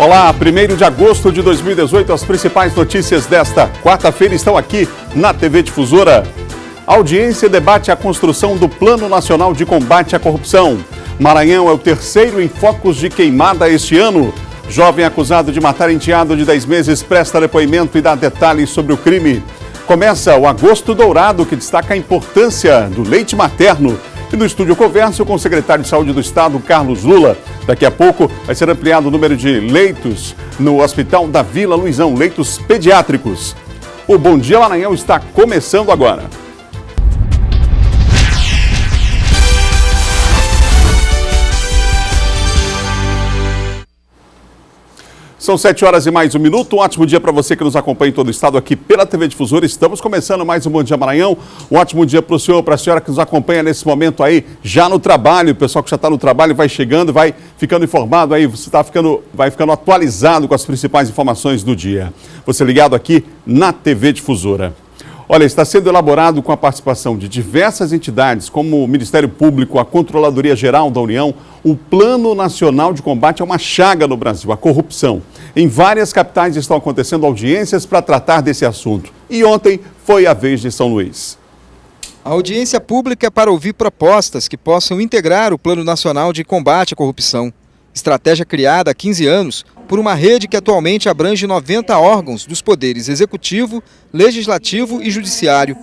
Olá, 1º de agosto de 2018, as principais notícias desta quarta-feira estão aqui na TV Difusora. A audiência debate a construção do Plano Nacional de Combate à Corrupção. Maranhão é o terceiro em focos de queimada este ano. Jovem acusado de matar enteado de 10 meses presta depoimento e dá detalhes sobre o crime. Começa o Agosto Dourado, que destaca a importância do leite materno. E no estúdio eu converso com o secretário de Saúde do Estado, Carlos Lula. Daqui a pouco vai ser ampliado o número de leitos no Hospital da Vila Luizão, leitos pediátricos. O Bom Dia Maranhão está começando agora. São 7 horas e mais 1 minuto. Um ótimo dia para você que nos acompanha em todo o estado aqui pela TV Difusora. Estamos começando mais um Bom Dia Maranhão. Um ótimo dia para o senhor, para a senhora que nos acompanha nesse momento aí, já no trabalho. O pessoal que já está no trabalho vai chegando, vai ficando informado aí, você vai ficando atualizado com as principais informações do dia. Você ligado aqui na TV Difusora. Olha, está sendo elaborado com a participação de diversas entidades, como o Ministério Público, a Controladoria Geral da União, o Plano Nacional de Combate a uma chaga no Brasil, a corrupção. Em várias capitais estão acontecendo audiências para tratar desse assunto. E ontem foi a vez de São Luís. A audiência pública é para ouvir propostas que possam integrar o Plano Nacional de Combate à Corrupção. Estratégia criada há 15 anos por uma rede que atualmente abrange 90 órgãos dos poderes Executivo, Legislativo e Judiciário.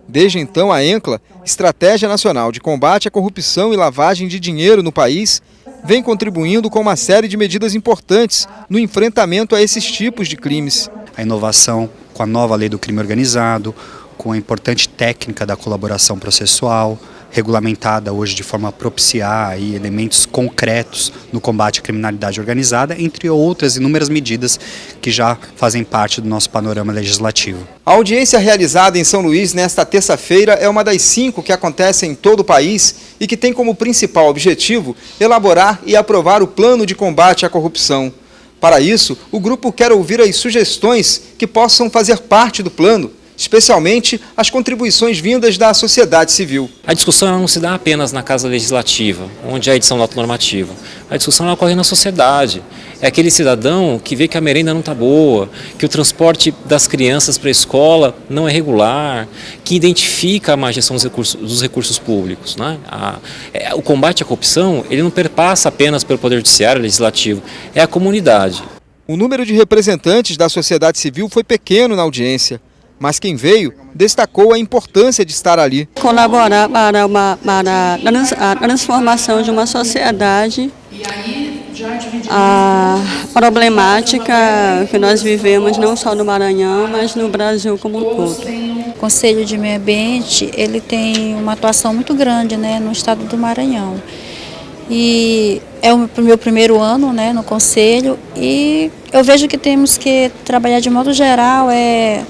Desde então, a ENCLA, Estratégia Nacional de Combate à Corrupção e Lavagem de Dinheiro no país, vem contribuindo com uma série de medidas importantes no enfrentamento a esses tipos de crimes. A inovação com a nova lei do crime organizado, com a importante técnica da colaboração processual, regulamentada hoje de forma a propiciar aí elementos concretos no combate à criminalidade organizada, entre outras inúmeras medidas que já fazem parte do nosso panorama legislativo. A audiência realizada em São Luís nesta terça-feira é uma das 5 que acontecem em todo o país e que tem como principal objetivo elaborar e aprovar o plano de combate à corrupção. Para isso, o grupo quer ouvir as sugestões que possam fazer parte do plano, especialmente as contribuições vindas da sociedade civil. A discussão não se dá apenas na Casa Legislativa, onde é a edição da nota normativa. A discussão ocorre na sociedade. É aquele cidadão que vê que a merenda não está boa, que o transporte das crianças para a escola não é regular, que identifica a má gestão dos recursos públicos, né? O combate à corrupção, ele não perpassa apenas pelo Poder Judiciário, Legislativo, é a comunidade. O número de representantes da sociedade civil foi pequeno na audiência. Mas quem veio destacou a importância de estar ali. Colaborar para a transformação de uma sociedade, a problemática que nós vivemos não só no Maranhão, mas no Brasil como um todo. O Conselho de Meio Ambiente, ele tem uma atuação muito grande, né, no estado do Maranhão. E é o meu primeiro ano, né, no Conselho, e eu vejo que temos que trabalhar de modo geral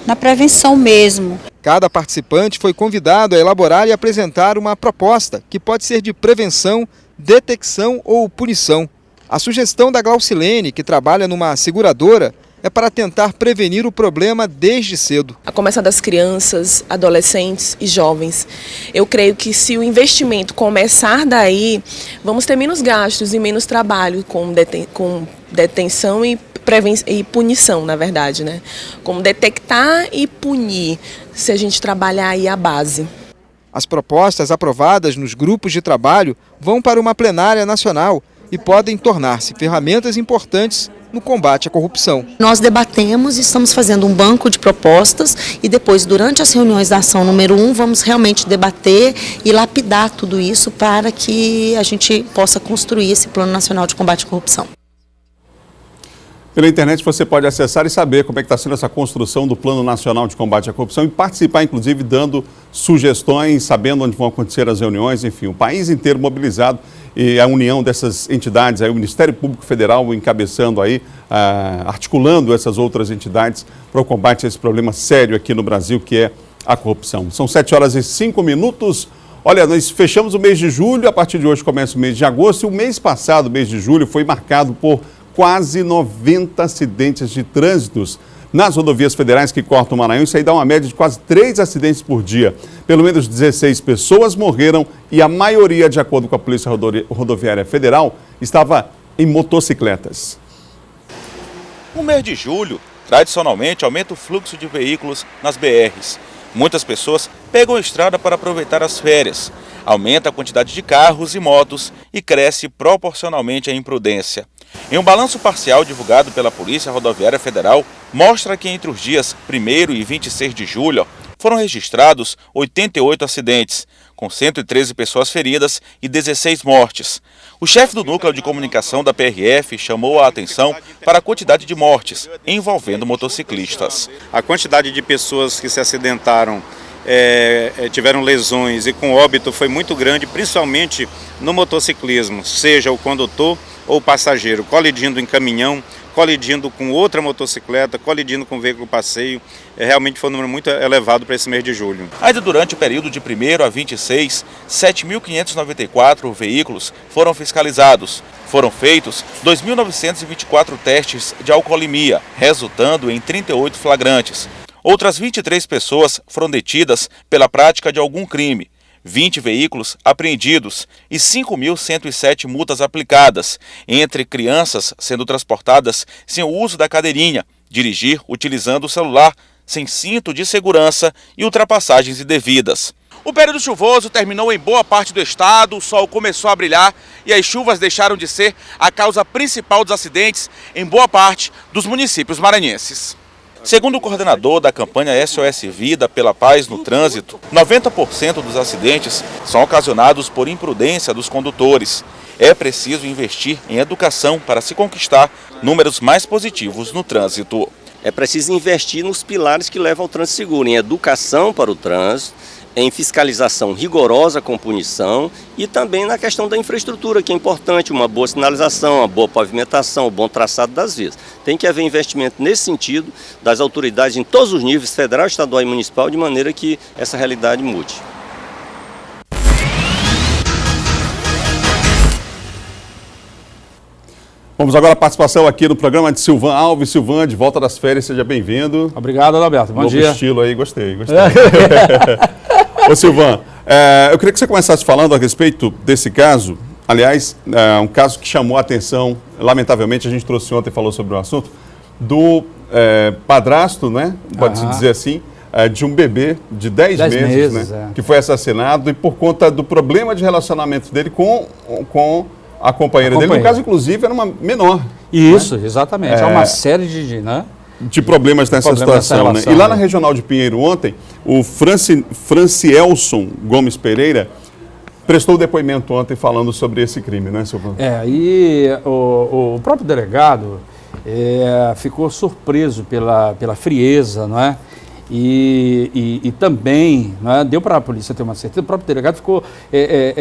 na prevenção mesmo. Cada participante foi convidado a elaborar e apresentar uma proposta que pode ser de prevenção, detecção ou punição. A sugestão da Glaucilene, que trabalha numa seguradora, é para tentar prevenir o problema desde cedo. A começar das crianças, adolescentes e jovens. Eu creio que se o investimento começar daí, vamos ter menos gastos e menos trabalho com detenção e punição, na verdade, né? Como detectar e punir, se a gente trabalhar aí a base. As propostas aprovadas nos grupos de trabalho vão para uma plenária nacional e podem tornar-se ferramentas importantes no combate à corrupção. Nós debatemos e estamos fazendo um banco de propostas e depois, durante as reuniões da ação número 1, vamos realmente debater e lapidar tudo isso para que a gente possa construir esse Plano Nacional de Combate à Corrupção. Pela internet você pode acessar e saber como é que está sendo essa construção do Plano Nacional de Combate à Corrupção e participar, inclusive, dando sugestões, sabendo onde vão acontecer as reuniões, enfim, o país inteiro mobilizado e a união dessas entidades, aí, o Ministério Público Federal encabeçando aí, articulando essas outras entidades para o combate a esse problema sério aqui no Brasil, que é a corrupção. São 7 horas e 5 minutos. Olha, nós fechamos o mês de julho, a partir de hoje começa o mês de agosto, e o mês passado, o mês de julho, foi marcado por quase 90 acidentes de trânsitos nas rodovias federais que cortam o Maranhão. Isso aí dá uma média de quase 3 acidentes por dia. Pelo menos 16 pessoas morreram e a maioria, de acordo com a Polícia Rodoviária Federal, estava em motocicletas. O mês de julho, tradicionalmente, aumenta o fluxo de veículos nas BRs. Muitas pessoas pegam a estrada para aproveitar as férias. Aumenta a quantidade de carros e motos e cresce proporcionalmente a imprudência. Em um balanço parcial divulgado pela Polícia Rodoviária Federal, mostra que entre os dias 1º e 26 de julho foram registrados 88 acidentes, com 113 pessoas feridas e 16 mortes. O chefe do Núcleo de Comunicação da PRF chamou a atenção para a quantidade de mortes envolvendo motociclistas. A quantidade de pessoas que se acidentaram, tiveram lesões e com óbito foi muito grande, principalmente no motociclismo, seja o condutor ou o passageiro, colidindo em caminhão, colidindo com outra motocicleta, colidindo com veículo passeio. Realmente foi um número muito elevado para esse mês de julho. Ainda durante o período de 1º a 26, 7.594 veículos foram fiscalizados. Foram feitos 2.924 testes de alcoolemia, resultando em 38 flagrantes. Outras 23 pessoas foram detidas pela prática de algum crime. 20 veículos apreendidos e 5.107 multas aplicadas, entre crianças sendo transportadas sem o uso da cadeirinha, dirigir utilizando o celular, sem cinto de segurança e ultrapassagens indevidas. O período chuvoso terminou em boa parte do estado, o sol começou a brilhar e as chuvas deixaram de ser a causa principal dos acidentes em boa parte dos municípios maranhenses. Segundo o coordenador da campanha SOS Vida pela Paz no Trânsito, 90% dos acidentes são ocasionados por imprudência dos condutores. É preciso investir em educação para se conquistar números mais positivos no trânsito. É preciso investir nos pilares que levam ao trânsito seguro, em educação para o trânsito, em fiscalização rigorosa com punição e também na questão da infraestrutura, que é importante, uma boa sinalização, uma boa pavimentação, um bom traçado das vias. Tem que haver investimento nesse sentido das autoridades em todos os níveis, federal, estadual e municipal, de maneira que essa realidade mude. Vamos agora à participação aqui no programa de Silvan Alves. Silvan, de volta das férias, seja bem-vindo. Obrigado, Adalberto. Bom dia. Novo estilo aí, gostei. Ô Silvan, eu queria que você começasse falando a respeito desse caso. Aliás, um caso que chamou a atenção, lamentavelmente, a gente trouxe ontem e falou sobre o assunto, do padrasto, né? Pode-se dizer assim, de um bebê de 10 meses, né? Que foi assassinado e por conta do problema de relacionamento dele com a companheira dele. No caso, inclusive, era uma menor. Isso, né? Exatamente. Há uma série de problemas nessa situação. Né? E lá na Regional de Pinheiro ontem, o Francielson Gomes Pereira prestou depoimento ontem falando sobre esse crime, né, Silvano? E o próprio delegado ficou surpreso pela frieza, não é? E também, não é? Deu para a polícia ter uma certeza, o próprio delegado ficou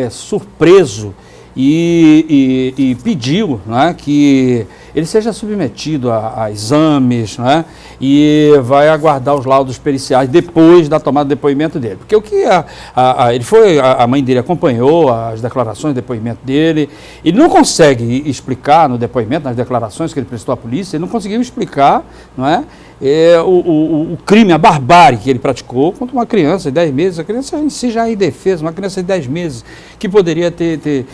surpreso e pediu, né, que ele seja submetido a exames, né, e vai aguardar os laudos periciais depois da tomada de depoimento dele. Porque o que a mãe dele acompanhou as declarações de depoimento dele, ele não consegue explicar no depoimento, nas declarações que ele prestou à polícia, ele não conseguiu explicar, não é? O crime, a barbárie que ele praticou contra uma criança de 10 meses. A criança em si já é indefesa, uma criança de 10 meses que poderia ter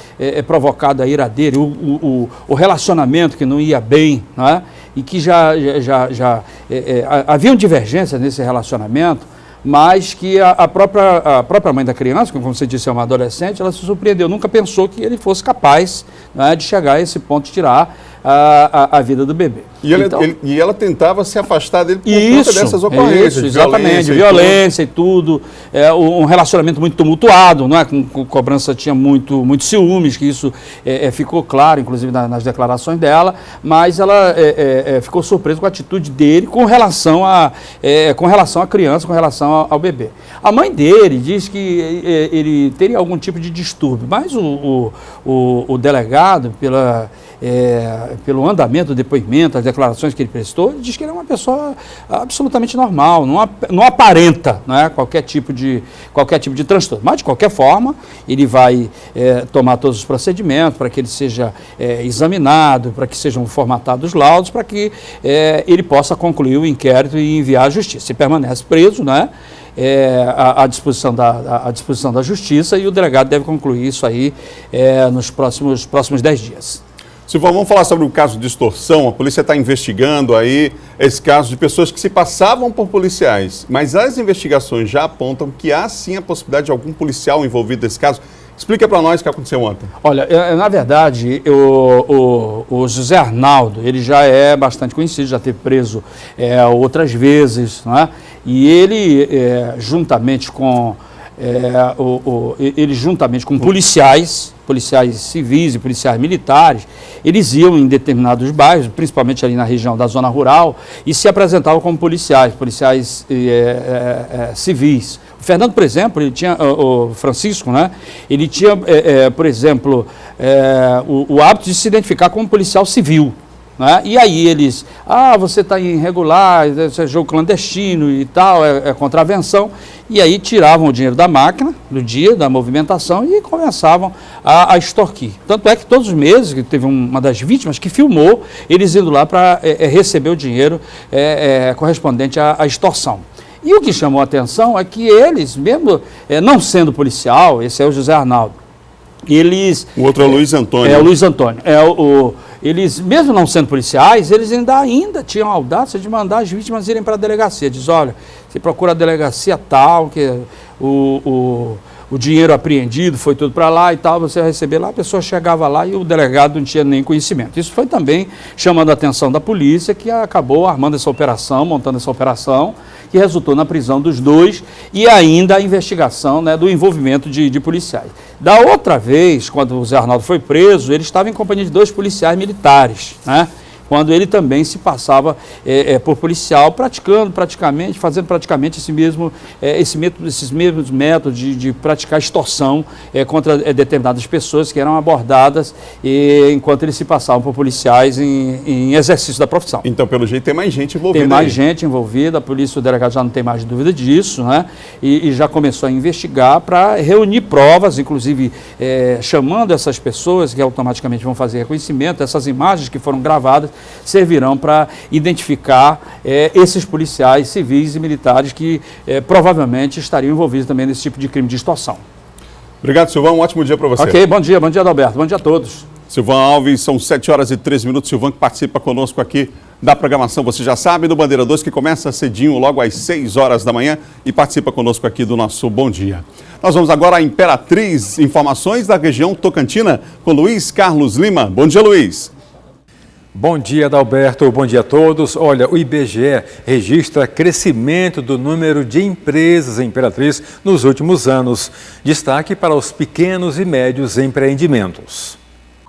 provocado a ira dele, o relacionamento que não ia bem, não é? E que haviam divergências nesse relacionamento, mas que a própria mãe da criança, que, como você disse, é uma adolescente, ela se surpreendeu, nunca pensou que ele fosse capaz, né, de chegar a esse ponto de tirar a vida do bebê. E ela tentava se afastar dele por conta dessas ocorrências. Isso, exatamente, violência e tudo. Um relacionamento muito tumultuado, não é? Com cobrança, tinha muito ciúmes, que isso ficou claro, inclusive, nas declarações dela, mas ela ficou surpresa com a atitude dele com relação à criança, com relação ao bebê. A mãe dele diz que ele teria algum tipo de distúrbio, mas o delegado, pelo andamento do depoimento, as declarações que ele prestou, ele diz que ele é uma pessoa absolutamente normal, não aparenta, né, qualquer tipo de transtorno. Mas, de qualquer forma, ele vai tomar todos os procedimentos para que ele seja examinado, para que sejam formatados os laudos, para que ele possa concluir o inquérito e enviar à justiça. Ele permanece preso, né? À disposição da justiça, e o delegado deve concluir isso aí nos próximos 10 dias. Silvão, vamos falar sobre o caso de extorsão. A polícia está investigando aí esse caso de pessoas que se passavam por policiais, mas as investigações já apontam que há sim a possibilidade de algum policial envolvido nesse caso. Explica para nós o que aconteceu ontem. Olha, na verdade, o José Arnaldo, ele já é bastante conhecido, já teve preso outras vezes, né? E ele, juntamente com policiais civis e policiais militares, eles iam em determinados bairros, principalmente ali na região da zona rural, e se apresentavam como policiais civis. O Fernando, por exemplo, ele tinha, o Francisco, né? Ele tinha, por exemplo, o hábito de se identificar como policial civil. Né? E aí eles, você está irregular, isso é jogo clandestino e tal, é contravenção. E aí tiravam o dinheiro da máquina, do dia, da movimentação, e começavam a extorquir. Tanto é que todos os meses, que teve uma das vítimas que filmou, eles indo lá para receber o dinheiro correspondente à extorsão. E o que chamou a atenção é que eles, mesmo não sendo policial, esse é o José Arnaldo, eles... O outro é o Luiz Antônio. É o Luiz Antônio. Eles, mesmo não sendo policiais, eles ainda tinham a audácia de mandar as vítimas irem para a delegacia. Diz, olha, você procura a delegacia tal, que o dinheiro apreendido foi tudo para lá e tal, você vai receber lá, a pessoa chegava lá e o delegado não tinha nem conhecimento. Isso foi também chamando a atenção da polícia, que acabou armando essa operação, montando essa operação, que resultou na prisão dos dois e ainda a investigação, né, do envolvimento de policiais. Da outra vez, quando o Zé Arnaldo foi preso, ele estava em companhia de 2 policiais militares, né? Quando ele também se passava por policial, fazendo praticamente esses mesmos métodos de praticar extorsão contra determinadas pessoas que eram abordadas enquanto eles se passavam por policiais em exercício da profissão. Então, pelo jeito, tem mais gente envolvida. Tem mais gente envolvida, a polícia, o delegado já não tem mais dúvida disso, né? E já começou a investigar para reunir provas, inclusive chamando essas pessoas que automaticamente vão fazer reconhecimento, essas imagens que foram gravadas, servirão para identificar esses policiais civis e militares que provavelmente estariam envolvidos também nesse tipo de crime de extorsão. Obrigado, Silvão. Um ótimo dia para você. Ok, bom dia, Adalberto. Bom dia a todos. Silvão Alves, são 7h13. Silvão que participa conosco aqui da programação, você já sabe, do Bandeira 2, que começa cedinho, logo às 6 horas da manhã, e participa conosco aqui do nosso Bom Dia. Nós vamos agora à Imperatriz, informações da região Tocantina, com Luiz Carlos Lima. Bom dia, Luiz. Bom dia, Adalberto. Bom dia a todos. Olha, o IBGE registra crescimento do número de empresas em Imperatriz nos últimos anos. Destaque para os pequenos e médios empreendimentos.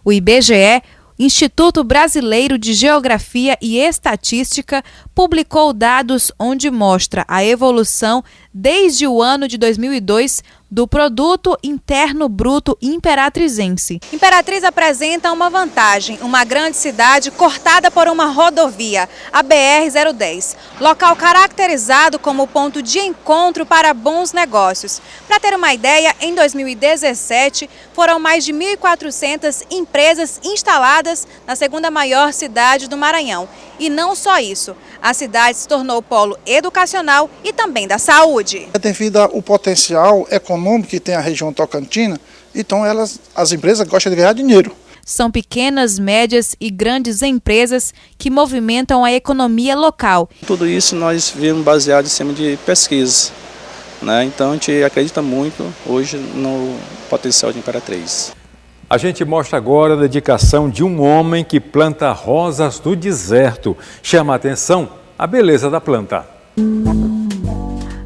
O IBGE, Instituto Brasileiro de Geografia e Estatística, publicou dados onde mostra a evolução desde o ano de 2002 do Produto Interno Bruto imperatrizense. Imperatriz apresenta uma vantagem, uma grande cidade cortada por uma rodovia, a BR-010, local caracterizado como ponto de encontro para bons negócios. Para ter uma ideia, em 2017 foram mais de 1.400 empresas instaladas na segunda maior cidade do Maranhão. E não só isso, a cidade se tornou polo educacional e também da saúde. Devido ao potencial econômico que tem a região Tocantina, então as empresas gostam de ganhar dinheiro. São pequenas, médias e grandes empresas que movimentam a economia local. Tudo isso nós vimos baseado em cima de pesquisa, né? Então a gente acredita muito hoje no potencial de Imperatriz. A gente mostra agora a dedicação de um homem que planta rosas do deserto. Chama a atenção a beleza da planta.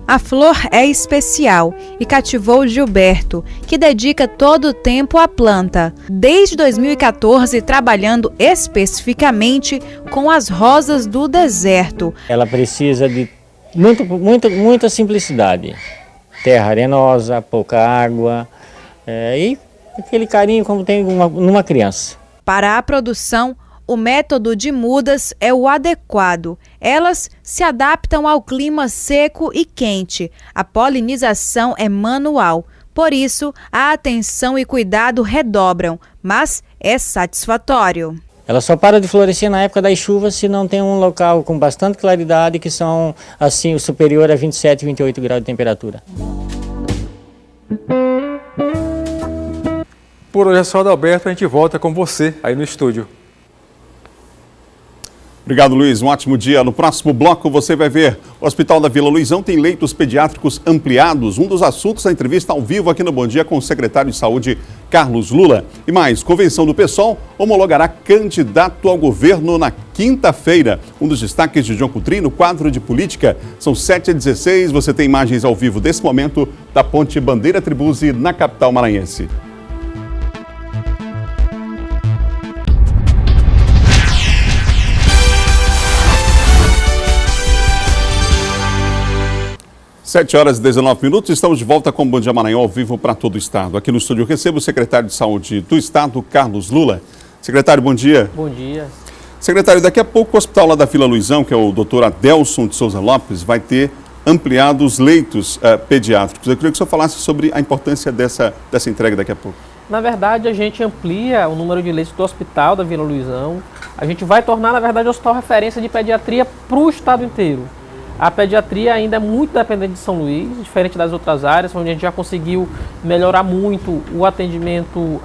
A flor é especial e cativou Gilberto, que dedica todo o tempo à planta. Desde 2014, trabalhando especificamente com as rosas do deserto. Ela precisa de muita simplicidade. Terra arenosa, pouca água e aquele carinho como tem numa criança. Para a produção, o método de mudas é o adequado. Elas se adaptam ao clima seco e quente. A polinização é manual. Por isso, a atenção e cuidado redobram, mas é satisfatório. Ela só para de florescer na época das chuvas se não tem um local com bastante claridade, que são assim superior a 27, 28 graus de temperatura. Por hoje é só, Adalberto, a gente volta com você aí no estúdio. Obrigado, Luiz. Um ótimo dia. No próximo bloco você vai ver o Hospital da Vila Luizão tem leitos pediátricos ampliados. Um dos assuntos da entrevista ao vivo aqui no Bom Dia com o secretário de Saúde, Carlos Lula. E mais, convenção do PSOL homologará candidato ao governo na quinta-feira. Um dos destaques de João Coutrinho no quadro de política. São 7h16. Você tem imagens ao vivo desse momento da Ponte Bandeira Tribuzzi na capital maranhense. Sete horas e 19 minutos, estamos de volta com o Bom Dia Maranhão ao vivo para todo o estado. Aqui no estúdio eu recebo o secretário de Saúde do estado, Carlos Lula. Secretário, bom dia. Bom dia. Secretário, daqui a pouco o hospital lá da Vila Luizão, que é o Dr. Adelson de Souza Lopes, vai ter ampliado os leitos pediátricos. Eu queria que o senhor falasse sobre a importância dessa entrega daqui a pouco. Na verdade, a gente amplia o número de leitos do hospital da Vila Luizão. A gente vai tornar, na verdade, o hospital referência de pediatria para o estado inteiro. A pediatria ainda é muito dependente de São Luís, diferente das outras áreas, onde a gente já conseguiu melhorar muito o atendimento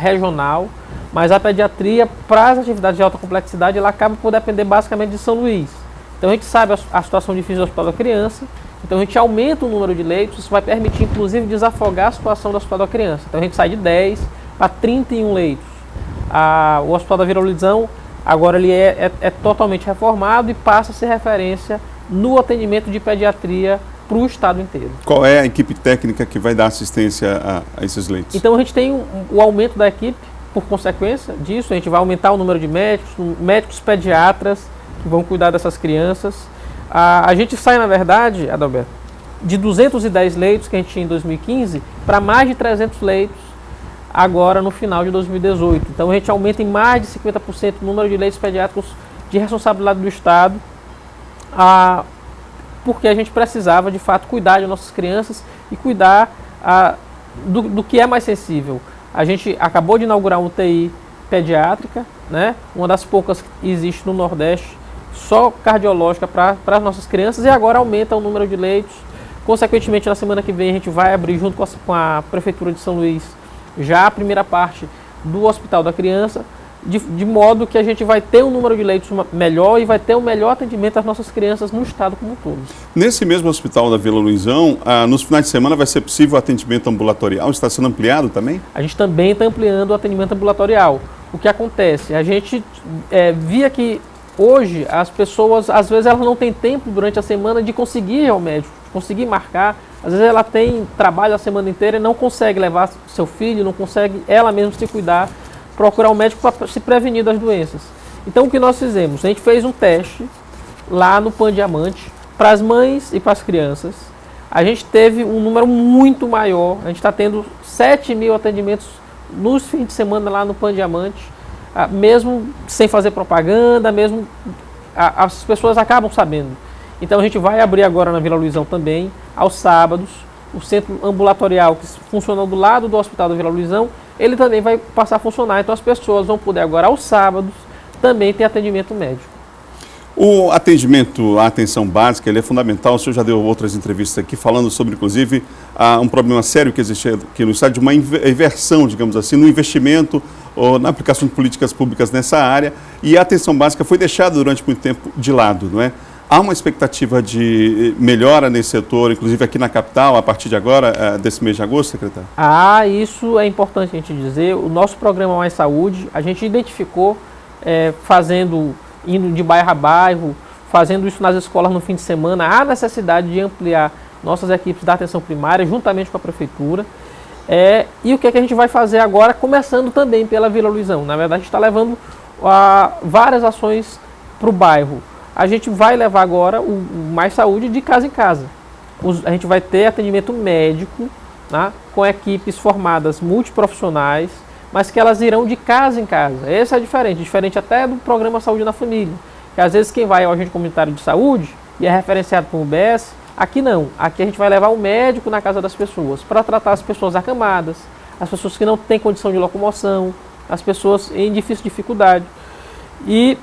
regional, mas a pediatria, para as atividades de alta complexidade, ela acaba por depender basicamente de São Luís. Então a gente sabe a situação difícil do Hospital da Criança, então a gente aumenta o número de leitos, isso vai permitir inclusive desafogar a situação do Hospital da Criança. Então a gente sai de 10 para 31 leitos. O Hospital da Vila Luizão agora ele é totalmente reformado e passa a ser referência no atendimento de pediatria para o estado inteiro. Qual é a equipe técnica que vai dar assistência a esses leitos? Então a gente tem o aumento da equipe, por consequência disso, a gente vai aumentar o número de médicos pediatras que vão cuidar dessas crianças. A gente sai, na verdade, Adalberto, de 210 leitos que a gente tinha em 2015 para mais de 300 leitos agora no final de 2018. Então a gente aumenta em mais de 50% o número de leitos pediátricos de responsabilidade do estado, porque a gente precisava de fato cuidar de nossas crianças e cuidar do que é mais sensível. A gente acabou de inaugurar uma UTI pediátrica, né? Uma das poucas que existe no Nordeste, só cardiológica para as nossas crianças, e agora aumenta o número de leitos. Consequentemente, na semana que vem a gente vai abrir junto com a Prefeitura de São Luís já a primeira parte do Hospital da Criança, de modo que a gente vai ter um número de leitos melhor e vai ter um melhor atendimento às nossas crianças no estado como um todo. Nesse mesmo hospital da Vila Luizão, nos finais de semana vai ser possível o atendimento ambulatorial? Está sendo ampliado também? A gente também está ampliando o atendimento ambulatorial. O que acontece? A gente via que hoje as pessoas, às vezes elas não têm tempo durante a semana de conseguir ir ao médico, de conseguir marcar. Às vezes ela tem trabalho a semana inteira e não consegue levar seu filho, não consegue ela mesma se cuidar, procurar um médico para se prevenir das doenças. Então o que nós fizemos? A gente fez um teste lá no Pan Diamante para as mães e para as crianças. A gente teve um número muito maior, a gente está tendo 7.000 atendimentos nos fins de semana lá no Pan Diamante, mesmo sem fazer propaganda, mesmo as pessoas acabam sabendo. Então a gente vai abrir agora na Vila Luizão também, aos sábados, o centro ambulatorial que funciona do lado do Hospital da Vila Luizão, ele também vai passar a funcionar. Então as pessoas vão poder agora, aos sábados, também ter atendimento médico. O atendimento, a atenção básica, ele é fundamental. O senhor já deu outras entrevistas aqui falando sobre, inclusive, um problema sério que existe aqui no estado, de uma inversão, digamos assim, no investimento ou na aplicação de políticas públicas nessa área. E a atenção básica foi deixada durante muito tempo de lado, não é? Há uma expectativa de melhora nesse setor, inclusive aqui na capital, a partir de agora, desse mês de agosto, secretário? Isso é importante a gente dizer. O nosso programa Mais Saúde, a gente identificou, indo de bairro a bairro, fazendo isso nas escolas no fim de semana, há necessidade de ampliar nossas equipes da atenção primária, juntamente com a Prefeitura. E o que a gente vai fazer agora, começando também pela Vila Luizão. Na verdade, a gente está levando várias ações para o bairro. A gente vai levar agora o Mais Saúde de casa em casa. A gente vai ter atendimento médico, né, com equipes formadas multiprofissionais, mas que elas irão de casa em casa. Essa é diferente até do programa Saúde na Família, que às vezes quem vai ao agente comunitário de saúde e é referenciado por UBS, aqui não. Aqui a gente vai levar um médico na casa das pessoas, para tratar as pessoas acamadas, as pessoas que não têm condição de locomoção, as pessoas em difícil dificuldade. E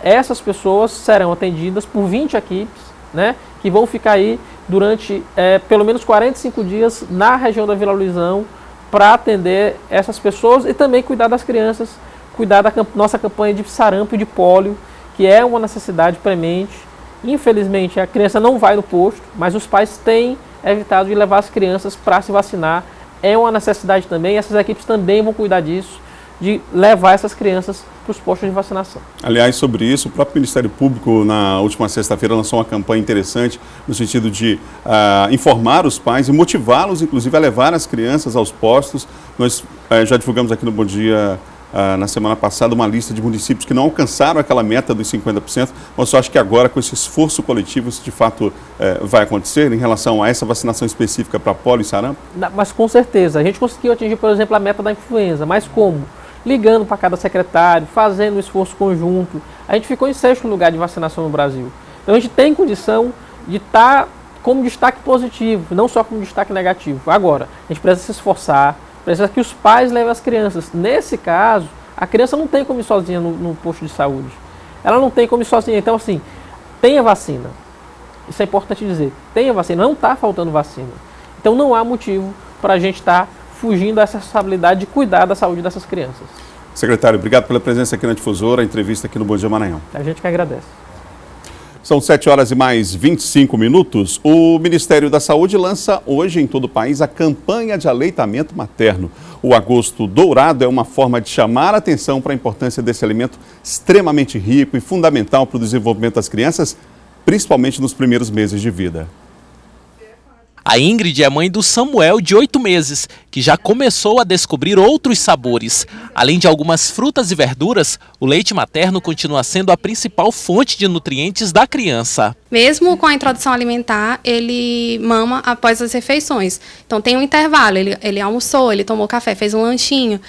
essas pessoas serão atendidas por 20 equipes, né, que vão ficar aí durante pelo menos 45 dias na região da Vila Luizão para atender essas pessoas e também cuidar das crianças, cuidar da nossa campanha de sarampo e de pólio, que é uma necessidade premente. Infelizmente, a criança não vai no posto, mas os pais têm evitado de levar as crianças para se vacinar. É uma necessidade também, essas equipes também vão cuidar disso, de levar essas crianças para os postos de vacinação. Aliás, sobre isso, o próprio Ministério Público, na última sexta-feira, lançou uma campanha interessante no sentido de informar os pais e motivá-los, inclusive, a levar as crianças aos postos. Nós já divulgamos aqui no Bom Dia, na semana passada, uma lista de municípios que não alcançaram aquela meta dos 50%, mas eu acho que agora, com esse esforço coletivo, isso de fato vai acontecer em relação a essa vacinação específica para pólio e sarampo? Mas com certeza, a gente conseguiu atingir, por exemplo, a meta da influenza, mas como? Ligando para cada secretário, fazendo um esforço conjunto. A gente ficou em 6º lugar de vacinação no Brasil. Então a gente tem condição de estar como destaque positivo, não só como destaque negativo. Agora, a gente precisa se esforçar, precisa que os pais levem as crianças. Nesse caso, a criança não tem como ir sozinha no posto de saúde. Ela não tem como ir sozinha. Então, assim, tenha vacina. Isso é importante dizer. Tenha vacina. Não está faltando vacina. Então, não há motivo para a gente estar fugindo dessa responsabilidade de cuidar da saúde dessas crianças. Secretário, obrigado pela presença aqui na Difusora, a entrevista aqui no Bom Dia Maranhão. A gente que agradece. São 7h25. O Ministério da Saúde lança hoje em todo o país a campanha de aleitamento materno. O Agosto Dourado é uma forma de chamar a atenção para a importância desse alimento extremamente rico e fundamental para o desenvolvimento das crianças, principalmente nos primeiros meses de vida. A Ingrid é mãe do Samuel, de 8 meses, que já começou a descobrir outros sabores. Além de algumas frutas e verduras, o leite materno continua sendo a principal fonte de nutrientes da criança. Mesmo com a introdução alimentar, ele mama após as refeições. Então tem um intervalo, ele almoçou, ele tomou café, fez um lanchinho.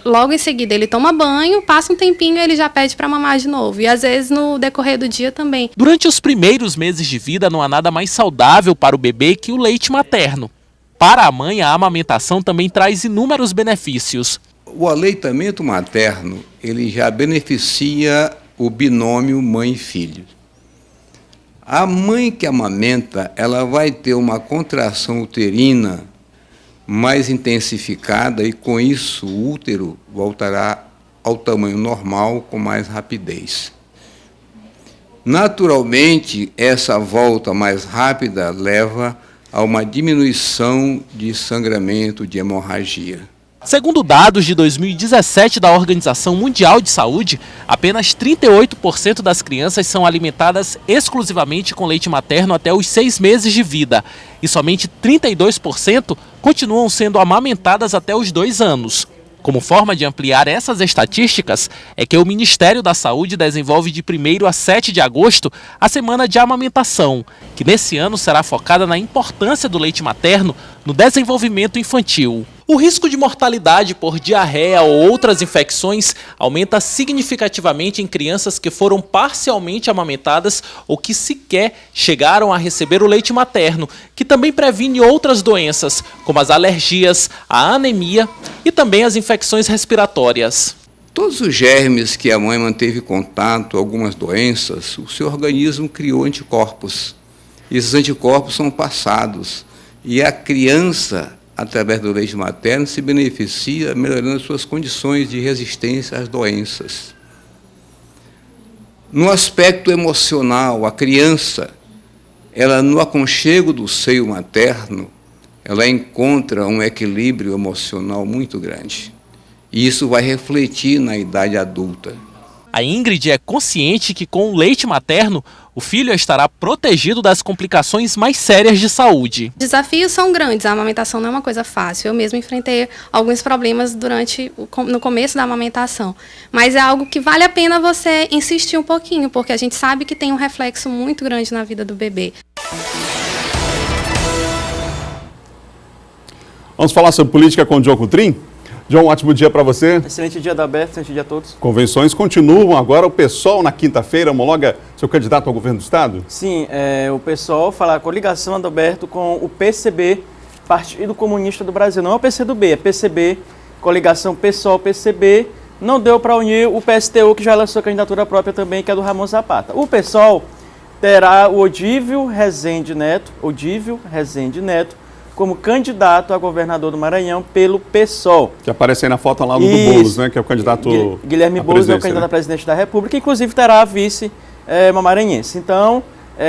Logo em seguida ele toma banho, passa um tempinho e ele já pede para mamar de novo. E às vezes no decorrer do dia também. Durante os primeiros meses de vida não há nada mais saudável para o bebê que o leite materno. Para a mãe, a amamentação também traz inúmeros benefícios. O aleitamento materno, ele já beneficia o binômio mãe e filho. A mãe que amamenta, ela vai ter uma contração uterina mais intensificada e com isso o útero voltará ao tamanho normal com mais rapidez. Naturalmente, essa volta mais rápida leva a uma diminuição de sangramento, de hemorragia. Segundo dados de 2017 da Organização Mundial de Saúde, apenas 38% das crianças são alimentadas exclusivamente com leite materno até os 6 meses de vida e somente 32% continuam sendo amamentadas até os 2 anos. Como forma de ampliar essas estatísticas, é que o Ministério da Saúde desenvolve de 1º a 7 de agosto a Semana de Amamentação, que nesse ano será focada na importância do leite materno no desenvolvimento infantil. O risco de mortalidade por diarreia ou outras infecções aumenta significativamente em crianças que foram parcialmente amamentadas ou que sequer chegaram a receber o leite materno, que também previne outras doenças, como as alergias, a anemia e também as infecções respiratórias. Todos os germes que a mãe manteve contato, algumas doenças, o seu organismo criou anticorpos. Esses anticorpos são passados e a criança, através do leite materno, se beneficia melhorando suas condições de resistência às doenças. No aspecto emocional, a criança, ela no aconchego do seio materno, ela encontra um equilíbrio emocional muito grande. E isso vai refletir na idade adulta. A Ingrid é consciente que com o leite materno, o filho estará protegido das complicações mais sérias de saúde. Os desafios são grandes, a amamentação não é uma coisa fácil. Eu mesma enfrentei alguns problemas no começo da amamentação. Mas é algo que vale a pena você insistir um pouquinho, porque a gente sabe que tem um reflexo muito grande na vida do bebê. Vamos falar sobre política com o John Coutrin? John, um ótimo dia para você. Excelente dia, Adalberto, excelente dia a todos. Convenções continuam agora. O PSOL, na quinta-feira, homologa seu candidato ao governo do Estado? Sim, o PSOL fala a coligação, Adalberto, com o PCB, Partido Comunista do Brasil. Não é o PCdoB, é PCB, coligação PSOL-PCB. Não deu para unir o PSTU, que já lançou a candidatura própria também, que é do Ramon Zapata. O PSOL terá o Odívio Rezende Neto, como candidato a governador do Maranhão pelo PSOL. Que aparece aí na foto lá do Boulos, né? Que é o candidato Guilherme Boulos é o candidato a presidente da República, inclusive terá a vice uma maranhense. Então,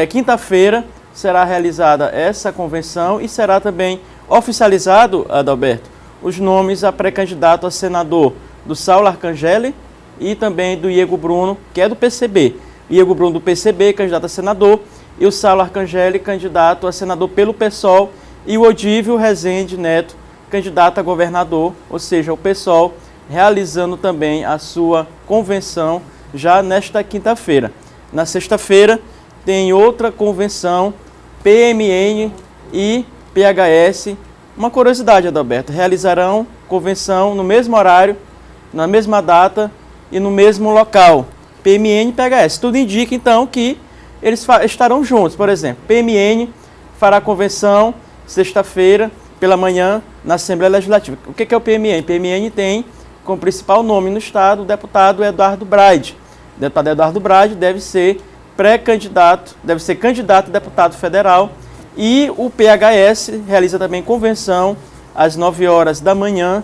quinta-feira será realizada essa convenção e será também oficializado, Adalberto, os nomes a pré-candidato a senador do Saulo Arcangeli e também do Iego Bruno, que é do PCB. Iego Bruno do PCB, candidato a senador, e o Saulo Arcangeli, candidato a senador pelo PSOL, e o Odívio Rezende Neto, candidato a governador, ou seja, o PSOL, realizando também a sua convenção já nesta quinta-feira. Na sexta-feira tem outra convenção, PMN e PHS. Uma curiosidade, Adalberto, realizarão convenção no mesmo horário, na mesma data e no mesmo local. PMN e PHS. Tudo indica, então, que eles estarão juntos. Por exemplo, PMN fará convenção sexta-feira pela manhã na Assembleia Legislativa. O que é o PMN? PMN tem como principal nome no Estado o deputado Eduardo Braide. O deputado Eduardo Braide deve ser pré-candidato, deve ser candidato a deputado federal. E o PHS realiza também convenção às 9 horas da manhã,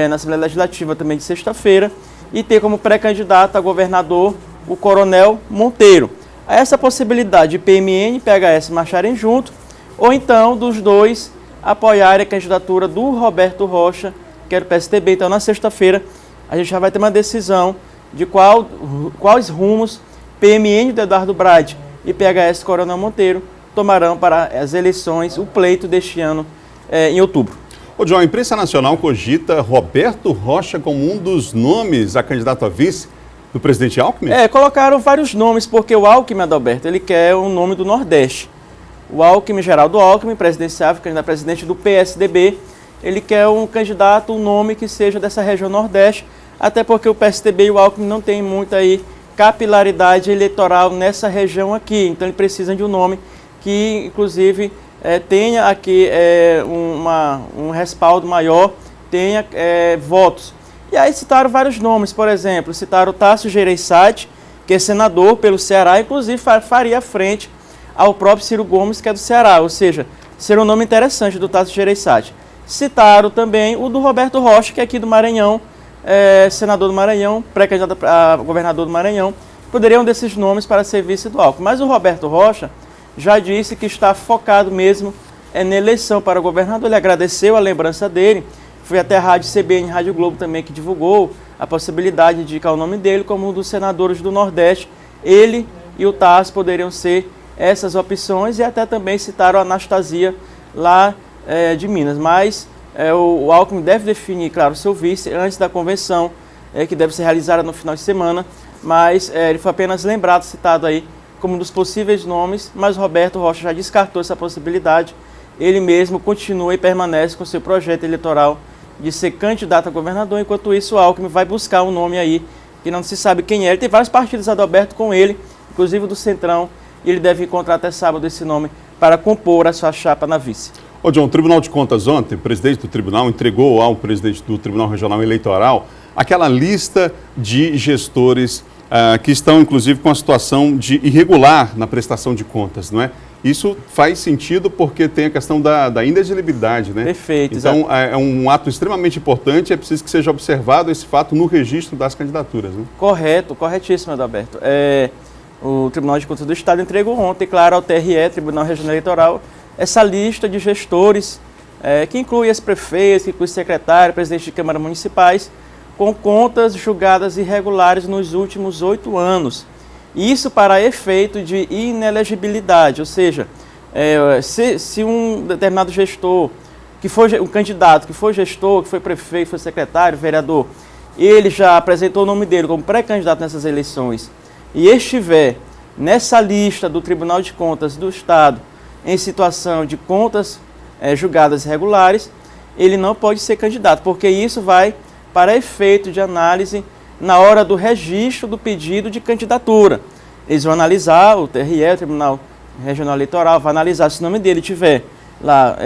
na Assembleia Legislativa também de sexta-feira, e tem como pré-candidato a governador o Coronel Monteiro. Há essa possibilidade de PMN e PHS marcharem junto, ou então dos dois apoiarem a candidatura do Roberto Rocha, que é do PSDB. Então, na sexta-feira, a gente já vai ter uma decisão de quais rumos PMN do Eduardo Braide e PHS Coronel Monteiro tomarão para as eleições, o pleito deste ano, em outubro. Ô, John, a imprensa nacional cogita Roberto Rocha como um dos nomes a candidato a vice do presidente Alckmin? Colocaram vários nomes, porque o Alckmin, Adalberto, ele quer o nome do Nordeste. O Alckmin, Geraldo Alckmin, presidenciável, candidato a presidente do PSDB, ele quer um candidato, um nome que seja dessa região Nordeste, até porque o PSDB e o Alckmin não tem muita capilaridade eleitoral nessa região aqui, então ele precisa de um nome que, inclusive, tenha aqui um respaldo maior, tenha votos. E aí citaram vários nomes, por exemplo, citaram o Tasso Gereissati, que é senador pelo Ceará, inclusive faria frente ao próprio Ciro Gomes, que é do Ceará, ou seja, seria um nome interessante do Tasso Gereissati. Citaram também o do Roberto Rocha, que é aqui do Maranhão, senador do Maranhão, pré-candidato a governador do Maranhão, poderiam desses nomes para ser vice do Alckmin. Mas o Roberto Rocha já disse que está focado mesmo na eleição para governador. Ele agradeceu a lembrança dele, foi até a Rádio CBN, Rádio Globo também, que divulgou a possibilidade de indicar o nome dele como um dos senadores do Nordeste. Ele e o Tasso poderiam ser essas opções, e até também citaram a Anastasia lá de Minas. Mas o Alckmin deve definir, claro, o seu vice antes da convenção, que deve ser realizada no final de semana, mas ele foi apenas lembrado, citado aí, como um dos possíveis nomes, mas Roberto Rocha já descartou essa possibilidade. Ele mesmo continua e permanece com seu projeto eleitoral de ser candidato a governador. Enquanto isso, o Alckmin vai buscar um nome aí que não se sabe quem é. Ele tem vários partidos, Adalberto, com ele, inclusive do Centrão, e ele deve encontrar até sábado esse nome para compor a sua chapa na vice. Ô, John, o Tribunal de Contas ontem, o presidente do tribunal entregou ao presidente do Tribunal Regional Eleitoral aquela lista de gestores que estão, inclusive, com a situação de irregular na prestação de contas, não é? Isso faz sentido porque tem a questão da inelegibilidade, né? Perfeito. Então, é um ato extremamente importante, é preciso que seja observado esse fato no registro das candidaturas, né? Correto, corretíssimo, Adalberto. O Tribunal de Contas do Estado entregou ontem, claro, ao TRE, Tribunal Regional Eleitoral, essa lista de gestores, que inclui ex-prefeitos, que inclui secretário, presidente de câmaras municipais, com contas julgadas irregulares nos últimos 8 anos. Isso para efeito de inelegibilidade, ou seja, se um determinado gestor, que foi um candidato, que foi gestor, que foi prefeito, foi secretário, vereador, ele já apresentou o nome dele como pré-candidato nessas eleições e estiver nessa lista do Tribunal de Contas do Estado em situação de contas julgadas irregulares, ele não pode ser candidato, porque isso vai para efeito de análise na hora do registro do pedido de candidatura. Eles vão analisar, o TRE, o Tribunal Regional Eleitoral, vai analisar se o nome dele estiver lá,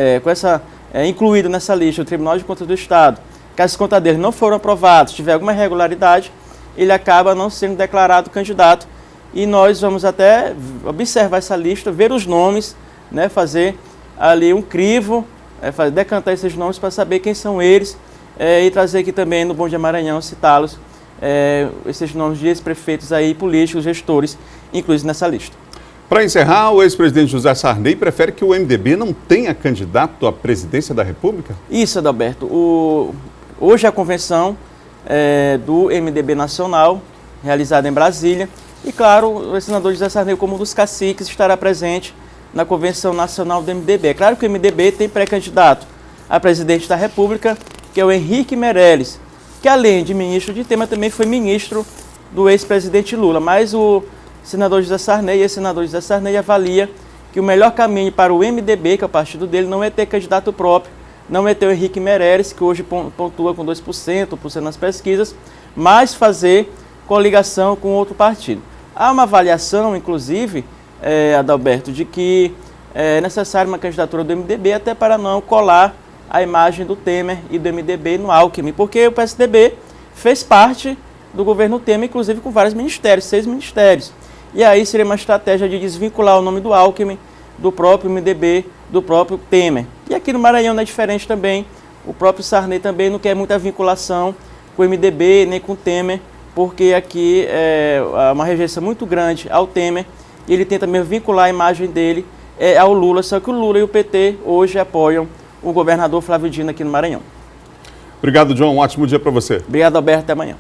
incluído nessa lista, o Tribunal de Contas do Estado. Caso as contas dele não foram aprovadas, se tiver alguma irregularidade, ele acaba não sendo declarado candidato. E nós vamos até observar essa lista, ver os nomes, né, fazer ali um crivo decantar esses nomes para saber quem são eles e trazer aqui também no Bom Dia Maranhão, citá-los, esses nomes de ex-prefeitos aí, políticos, gestores, incluídos nessa lista. Para encerrar, o ex-presidente José Sarney prefere que o MDB não tenha candidato à presidência da República? Isso, Adalberto. Hoje a convenção do MDB Nacional, realizada em Brasília, e claro, o senador José Sarney, como um dos caciques, estará presente na convenção nacional do MDB. É claro que o MDB tem pré-candidato a presidente da República, que é o Henrique Meirelles, que além de ministro de Temer, também foi ministro do ex-presidente Lula, mas o senador José Sarney, ex-senador José Sarney, avalia que o melhor caminho para o MDB, que é o partido dele, não é ter candidato próprio, não é ter o Henrique Meirelles, que hoje pontua com 2% nas pesquisas, mas fazer coligação com outro partido. Há uma avaliação, inclusive, Adalberto, de que é necessária uma candidatura do MDB até para não colar a imagem do Temer e do MDB no Alckmin, porque o PSDB fez parte do governo Temer, inclusive com vários ministérios, 6 ministérios. E aí seria uma estratégia de desvincular o nome do Alckmin, do próprio MDB, do próprio Temer. E aqui no Maranhão não é diferente também, o próprio Sarney também não quer muita vinculação com o MDB nem com o Temer, porque aqui é uma rejeição muito grande ao Temer, e ele tenta mesmo vincular a imagem dele ao Lula, só que o Lula e o PT hoje apoiam o governador Flávio Dino aqui no Maranhão. Obrigado, John. Um ótimo dia para você. Obrigado, Alberto. Até amanhã.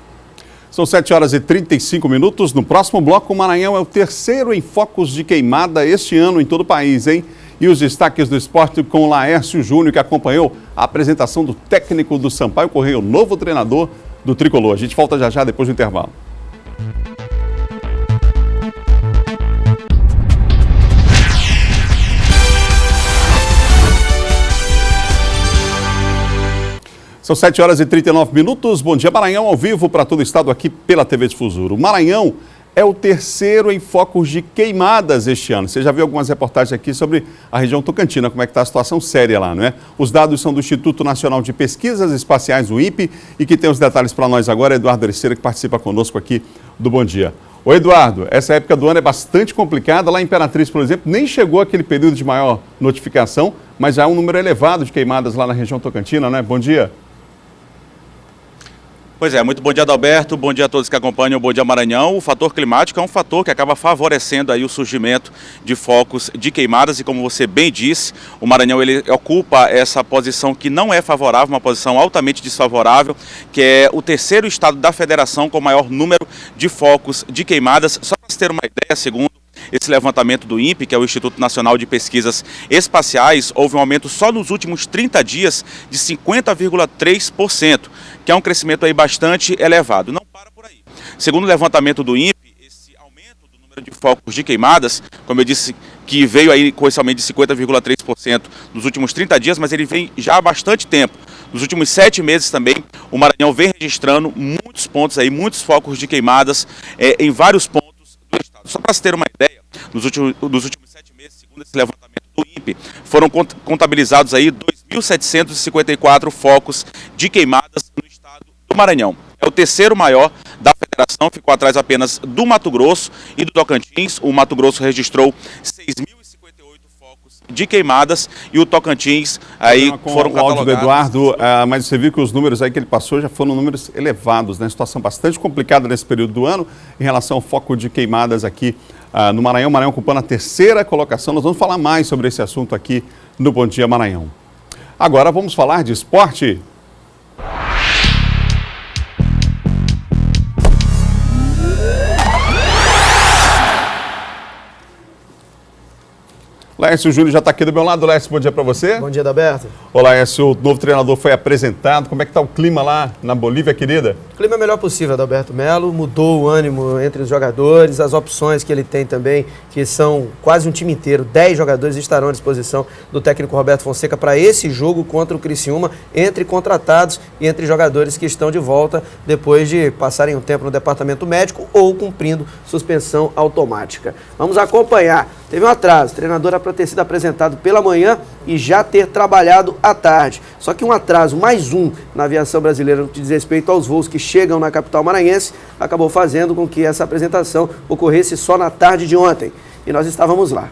São 7h35. No próximo bloco, o Maranhão é o terceiro em focos de queimada este ano em todo o país, hein? E os destaques do esporte com Laércio Júnior, que acompanhou a apresentação do técnico do Sampaio Correia, o novo treinador do Tricolor. A gente volta já depois do intervalo. São 7h39. Bom dia, Maranhão, ao vivo para todo o estado aqui pela TV Difusora. O Maranhão é o terceiro em focos de queimadas este ano. Você já viu algumas reportagens aqui sobre a região tocantina, como é que está a situação séria lá, não é? Os dados são do Instituto Nacional de Pesquisas Espaciais, o INPE, e que tem os detalhes para nós agora é Eduardo Ericeira, que participa conosco aqui do Bom Dia. Oi, Eduardo, essa época do ano é bastante complicada. Lá em Imperatriz, por exemplo, nem chegou aquele período de maior notificação, mas já há um número elevado de queimadas lá na região tocantina, né? Bom dia. Pois é, muito bom dia, Adalberto, bom dia a todos que acompanham o Bom Dia Maranhão. O fator climático é um fator que acaba favorecendo aí o surgimento de focos de queimadas e, como você bem disse, o Maranhão ele ocupa essa posição que não é favorável, uma posição altamente desfavorável, que é o terceiro estado da federação com o maior número de focos de queimadas. Só para você ter uma ideia, segundo esse levantamento do INPE, que é o Instituto Nacional de Pesquisas Espaciais, houve um aumento só nos últimos 30 dias de 50,3%, que é um crescimento aí bastante elevado. Não para por aí. Segundo o levantamento do INPE, esse aumento do número de focos de queimadas, como eu disse, que veio aí com esse aumento de 50,3% nos últimos 30 dias, mas ele vem já há bastante tempo. Nos últimos 7 meses também, o Maranhão vem registrando muitos pontos aí, muitos focos de queimadas em vários pontos do estado. Só para se ter uma ideia, nos últimos 7 meses, segundo esse levantamento do INPE, foram contabilizados aí 2.754 focos de queimadas no estado do Maranhão. É o terceiro maior da federação, ficou atrás apenas do Mato Grosso e do Tocantins. O Mato Grosso registrou 6.058 focos de queimadas e o Tocantins aí foram catalogados. O áudio do Eduardo, mas você viu que os números aí que ele passou já foram números elevados, né? Situação bastante complicada nesse período do ano em relação ao foco de queimadas aqui no Maranhão. Maranhão ocupando a terceira colocação. Nós vamos falar mais sobre esse assunto aqui no Bom Dia Maranhão. Agora vamos falar de esporte. Laércio Júnior já está aqui do meu lado. Laércio, bom dia para você. Bom dia, Adalberto. Olá, Laércio, o novo treinador foi apresentado. Como é que está o clima lá na Bolívia, querida? O clima é o melhor possível, Adalberto Melo. Mudou o ânimo entre os jogadores, as opções que ele tem também, que são quase um time inteiro. 10 jogadores estarão à disposição do técnico Roberto Fonseca para esse jogo contra o Criciúma, entre contratados e entre jogadores que estão de volta depois de passarem um tempo no departamento médico ou cumprindo suspensão automática. Vamos acompanhar. Teve um atraso, o treinador era para ter sido apresentado pela manhã e já ter trabalhado à tarde. Só que um atraso, mais um, na aviação brasileira no que diz respeito aos voos que chegam na capital maranhense, acabou fazendo com que essa apresentação ocorresse só na tarde de ontem. E nós estávamos lá.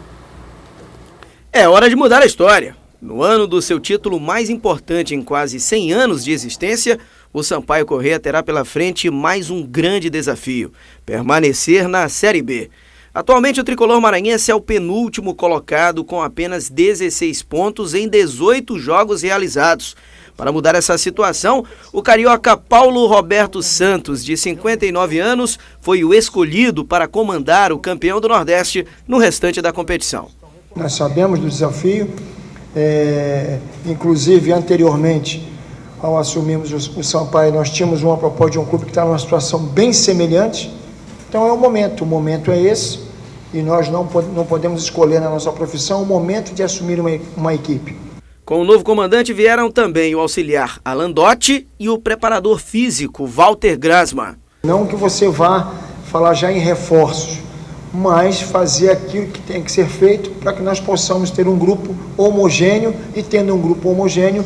É hora de mudar a história. No ano do seu título mais importante em quase 100 anos de existência, o Sampaio Corrêa terá pela frente mais um grande desafio: permanecer na Série B. Atualmente, o tricolor maranhense é o penúltimo colocado com apenas 16 pontos em 18 jogos realizados. Para mudar essa situação, o carioca Paulo Roberto Santos, de 59 anos, foi o escolhido para comandar o campeão do Nordeste no restante da competição. Nós sabemos do desafio, inclusive anteriormente, ao assumirmos o Sampaio, nós tínhamos uma proposta de um clube que está numa situação bem semelhante. Então é o momento é esse, e nós não podemos escolher na nossa profissão o momento de assumir uma equipe. Com o novo comandante vieram também o auxiliar Alan Dotti e o preparador físico Walter Grasma. Não que você vá falar já em reforços, mas fazer aquilo que tem que ser feito para que nós possamos ter um grupo homogêneo, e tendo um grupo homogêneo,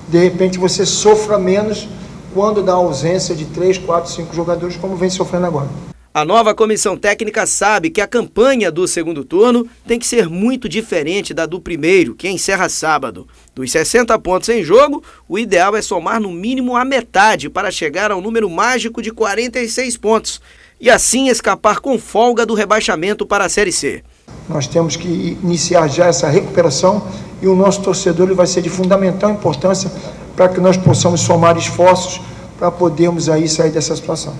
de repente você sofra menos quando dá ausência de 3, 4, 5 jogadores, como vem sofrendo agora. A nova comissão técnica sabe que a campanha do segundo turno tem que ser muito diferente da do primeiro, que encerra sábado. Dos 60 pontos em jogo, o ideal é somar no mínimo a metade para chegar ao número mágico de 46 pontos e assim escapar com folga do rebaixamento para a Série C. Nós temos que iniciar já essa recuperação, e o nosso torcedor ele vai ser de fundamental importância para que nós possamos somar esforços para podermos aí sair dessa situação.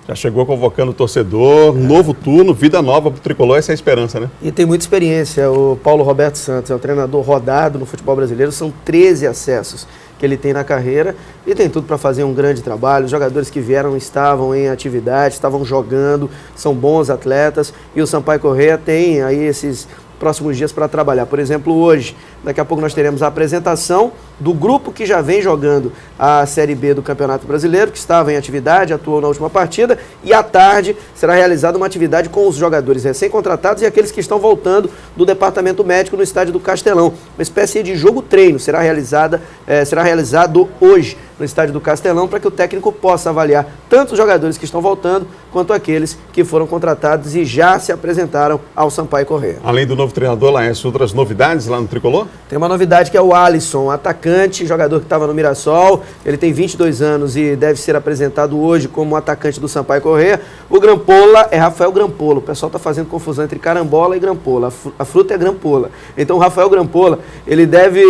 Já chegou convocando o torcedor, novo turno, vida nova para o tricolor, essa é a esperança, né? E tem muita experiência. O Paulo Roberto Santos é um treinador rodado no futebol brasileiro, são 13 acessos que ele tem na carreira e tem tudo para fazer um grande trabalho. Os jogadores que vieram estavam em atividade, estavam jogando, são bons atletas, e o Sampaio Corrêa tem aí esses próximos dias para trabalhar. Por exemplo, hoje, daqui a pouco nós teremos a apresentação do grupo que já vem jogando a Série B do Campeonato Brasileiro, que estava em atividade, atuou na última partida, e à tarde será realizada uma atividade com os jogadores recém-contratados e aqueles que estão voltando do departamento médico no estádio do Castelão. Uma espécie de jogo-treino será realizado hoje no estádio do Castelão, para que o técnico possa avaliar tanto os jogadores que estão voltando, quanto aqueles que foram contratados e já se apresentaram ao Sampaio Corrêa. Além do novo treinador, Laércio, outras novidades lá no tricolor? Tem uma novidade que é o Alisson, atacante, jogador que estava no Mirassol. Ele tem 22 anos e deve ser apresentado hoje como atacante do Sampaio Corrêa. O Grampola é Rafael Grampola. O pessoal está fazendo confusão entre carambola e grampola. A fruta é grampola. Então o Rafael Grampola, ele deve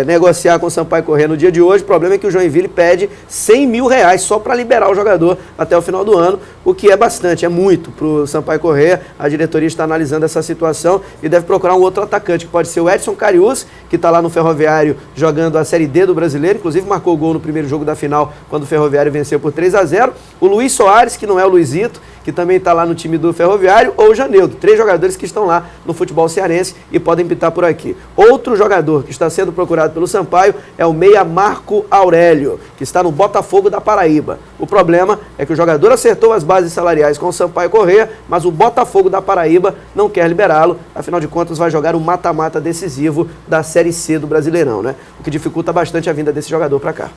negociar com o Sampaio Corrêa no dia de hoje. O problema é que o Joinville pede R$100 mil só para liberar o jogador até o final do ano, o que é bastante, é muito para o Sampaio Corrêa. A diretoria está analisando essa situação e deve procurar um outro atacante, que pode ser o Edson Cariús, que está lá no Ferroviário jogando a Série D do Brasileiro, inclusive marcou o gol no primeiro jogo da final, quando o Ferroviário venceu por 3-0. O Luiz Soares, que não é o Luizito, que também está lá no time do Ferroviário, ou o Janildo. 3 jogadores que estão lá no futebol cearense e podem pintar por aqui. Outro jogador que está sendo procurado pelo Sampaio é o meia Marco Aurélio, que está no Botafogo da Paraíba. O problema é que o jogador acertou as bases salariais com o Sampaio Corrêa, mas o Botafogo da Paraíba não quer liberá-lo, afinal de contas vai jogar o mata-mata decisivo da Série C do Brasileirão, né? O que dificulta bastante a vinda desse jogador para cá.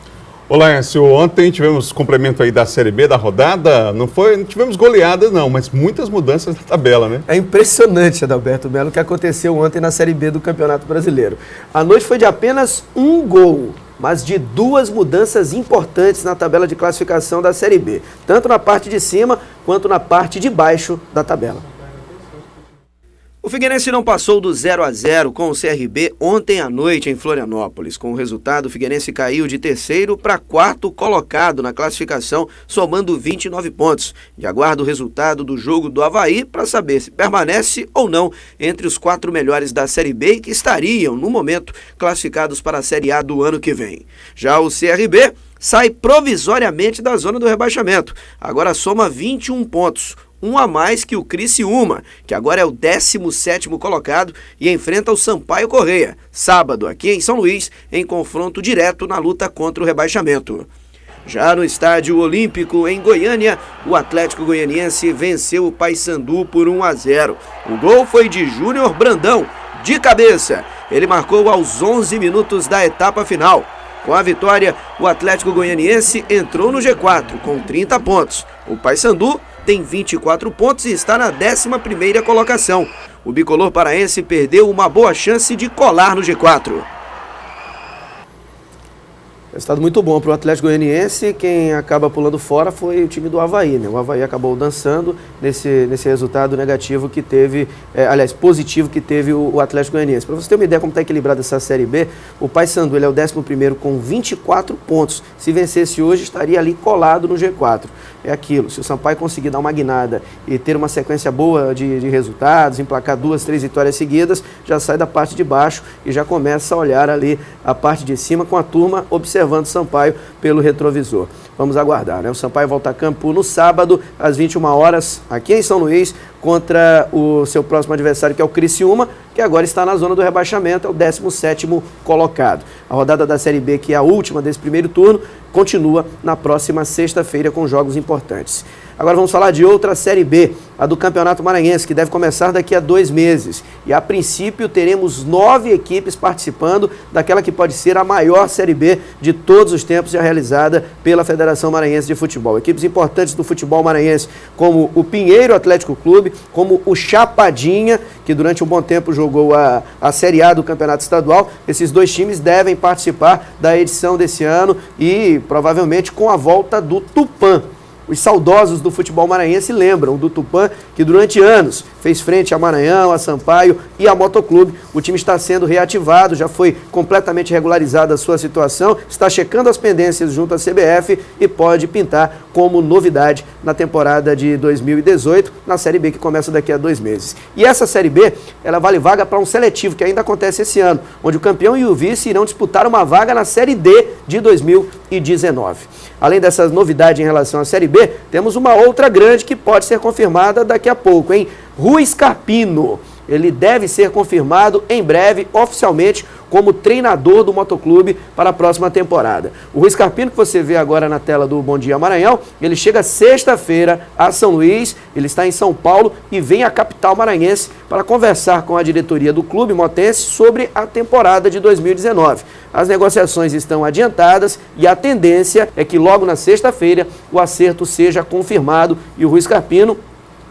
Olá, Laércio, ontem tivemos complemento aí da Série B da rodada, não tivemos goleadas não, mas muitas mudanças na tabela, né? É impressionante, Adalberto Melo, o que aconteceu ontem na Série B do Campeonato Brasileiro. A noite foi de apenas um gol, mas de 2 mudanças importantes na tabela de classificação da Série B, tanto na parte de cima quanto na parte de baixo da tabela. O Figueirense não passou do 0-0 com o CRB ontem à noite em Florianópolis. Com o resultado, o Figueirense caiu de 3º para 4º colocado na classificação, somando 29 pontos. E aguarda o resultado do jogo do Avaí para saber se permanece ou não entre os 4 melhores da Série B, que estariam, no momento, classificados para a Série A do ano que vem. Já o CRB sai provisoriamente da zona do rebaixamento. Agora soma 21 pontos. Um a mais que o Criciúma, que agora é o 17º colocado e enfrenta o Sampaio Corrêa, sábado, aqui em São Luís, em confronto direto na luta contra o rebaixamento. Já no Estádio Olímpico, em Goiânia, o Atlético Goianiense venceu o Paysandu por 1-0. O gol foi de Júnior Brandão, de cabeça. Ele marcou aos 11 minutos da etapa final. Com a vitória, o Atlético Goianiense entrou no G4 com 30 pontos. O Paysandu tem 24 pontos e está na 11ª colocação. O bicolor paraense perdeu uma boa chance de colar no G4. Resultado muito bom para o Atlético Goianiense. Quem acaba pulando fora foi o time do Avaí, né? O Avaí acabou dançando nesse resultado negativo que teve, positivo que teve o Atlético Goianiense. Para você ter uma ideia como está equilibrada essa Série B, o Paysandu ele é o 11º com 24 pontos. Se vencesse hoje, estaria ali colado no G4. É aquilo, se o Sampaio conseguir dar uma guinada e ter uma sequência boa de resultados, emplacar 2, 3 vitórias seguidas, já sai da parte de baixo e já começa a olhar ali a parte de cima com a turma observando o Sampaio pelo retrovisor. Vamos aguardar, né? O Sampaio volta a campo no sábado, às 21 horas, aqui em São Luís, contra o seu próximo adversário, que é o Criciúma, que agora está na zona do rebaixamento, é o 17º colocado. A rodada da Série B, que é a última desse primeiro turno, continua na próxima sexta-feira com jogos importantes. Agora vamos falar de outra Série B, a do Campeonato Maranhense, que deve começar daqui a 2 meses. E a princípio teremos 9 equipes participando daquela que pode ser a maior Série B de todos os tempos já realizada pela Federação Maranhense de Futebol. Equipes importantes do futebol maranhense, como o Pinheiro Atlético Clube, como o Chapadinha, que durante um bom tempo jogou a Série A do Campeonato Estadual. Esses 2 times devem participar da edição desse ano e provavelmente com a volta do Tupã. Os saudosos do futebol maranhense lembram do Tupã, que durante anos fez frente a Maranhão, a Sampaio e a Motoclube. O time está sendo reativado, já foi completamente regularizada a sua situação, está checando as pendências junto à CBF e pode pintar como novidade na temporada de 2018, na Série B, que começa daqui a 2 meses. E essa Série B, ela vale vaga para um seletivo, que ainda acontece esse ano, onde o campeão e o vice irão disputar uma vaga na Série D de 2019. Além dessas novidades em relação à Série B, temos uma outra grande que pode ser confirmada daqui a pouco, hein? Rui Scarpino. Ele deve ser confirmado em breve, oficialmente, como treinador do Motoclube para a próxima temporada. O Rui Scarpino, que você vê agora na tela do Bom Dia Maranhão, ele chega sexta-feira a São Luís, ele está em São Paulo e vem à capital maranhense para conversar com a diretoria do clube motense sobre a temporada de 2019. As negociações estão adiantadas e a tendência é que logo na sexta-feira o acerto seja confirmado e o Rui Scarpino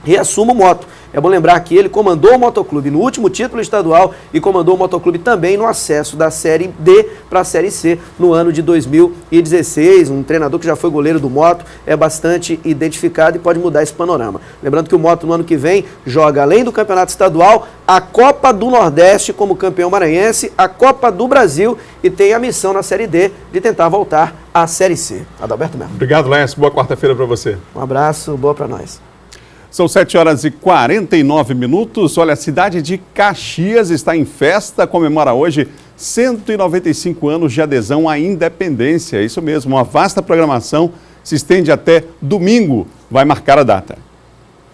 reassuma o Moto. É bom lembrar que ele comandou o Motoclube no último título estadual e comandou o Motoclube também no acesso da Série D para a Série C no ano de 2016. Um treinador que já foi goleiro do Moto, é bastante identificado e pode mudar esse panorama. Lembrando que o Moto no ano que vem joga, além do Campeonato Estadual, a Copa do Nordeste como campeão maranhense, a Copa do Brasil e tem a missão na Série D de tentar voltar à Série C. Adalberto Melo. Obrigado, Lécio. Boa quarta-feira para você. Um abraço, boa para nós. São 7h49. Olha, a cidade de Caxias está em festa, comemora hoje 195 anos de adesão à independência. É isso mesmo, uma vasta programação se estende até domingo, vai marcar a data.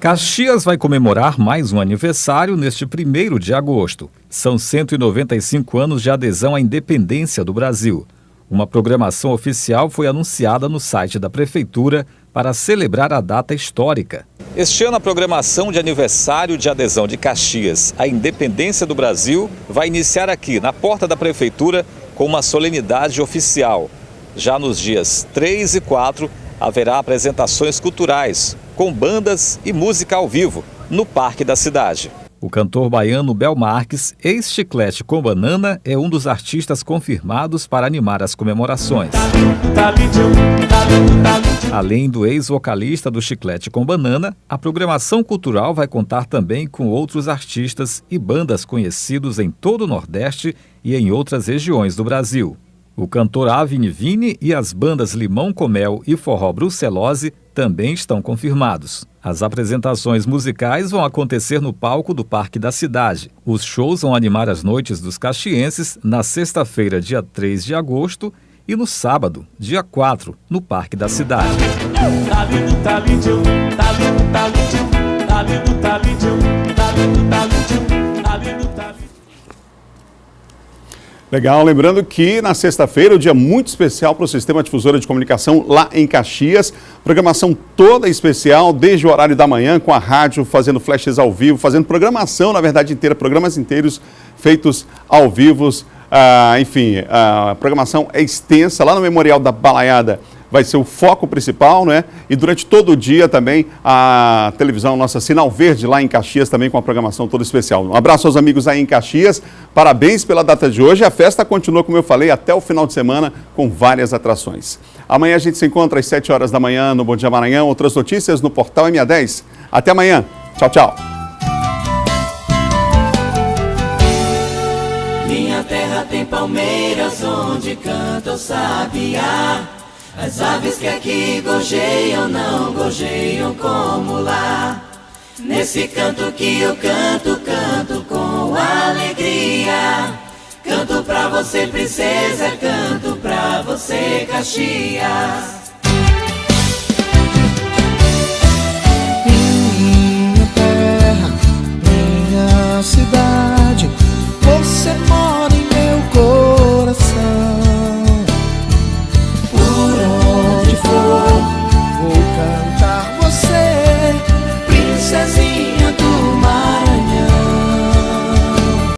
Caxias vai comemorar mais um aniversário neste 1º de agosto. São 195 anos de adesão à independência do Brasil. Uma programação oficial foi anunciada no site da Prefeitura para celebrar a data histórica. Este ano, a programação de aniversário de adesão de Caxias à independência do Brasil vai iniciar aqui, na porta da Prefeitura, com uma solenidade oficial. Já nos dias 3 e 4, haverá apresentações culturais, com bandas e música ao vivo, no Parque da Cidade. O cantor baiano Bel Marques, ex-Chiclete com Banana, é um dos artistas confirmados para animar as comemorações. Além do ex-vocalista do Chiclete com Banana, a programação cultural vai contar também com outros artistas e bandas conhecidos em todo o Nordeste e em outras regiões do Brasil. O cantor Avni Vini e as bandas Limão com Mel e Forró Brucelose também estão confirmados. As apresentações musicais vão acontecer no palco do Parque da Cidade. Os shows vão animar as noites dos caxienses na sexta-feira, dia 3 de agosto, e no sábado, dia 4, no Parque da Cidade. Legal, lembrando que na sexta-feira, um dia muito especial para o Sistema Difusora de Comunicação lá em Caxias. Programação toda especial, desde o horário da manhã, com a rádio fazendo flashes ao vivo, fazendo programação, na verdade, inteira, programas inteiros feitos ao vivo. Enfim, a programação é extensa lá no Memorial da Balaiada. vai ser o foco principal, né? E durante todo o dia também a televisão nossa Sinal Verde lá em Caxias também com a programação toda especial. Um abraço aos amigos aí em Caxias, parabéns pela data de hoje. A festa continua, como eu falei, até o final de semana com várias atrações. Amanhã a gente se encontra às 7 horas da manhã no Bom Dia Maranhão. Outras notícias no portal MA10. Até amanhã. Tchau, tchau. Minha terra tem palmeiras onde canta o sabiá. As aves que aqui gorjeiam não gorjeiam como lá. Nesse canto que eu canto, canto com alegria. Canto pra você, princesa, canto pra você, Caxias.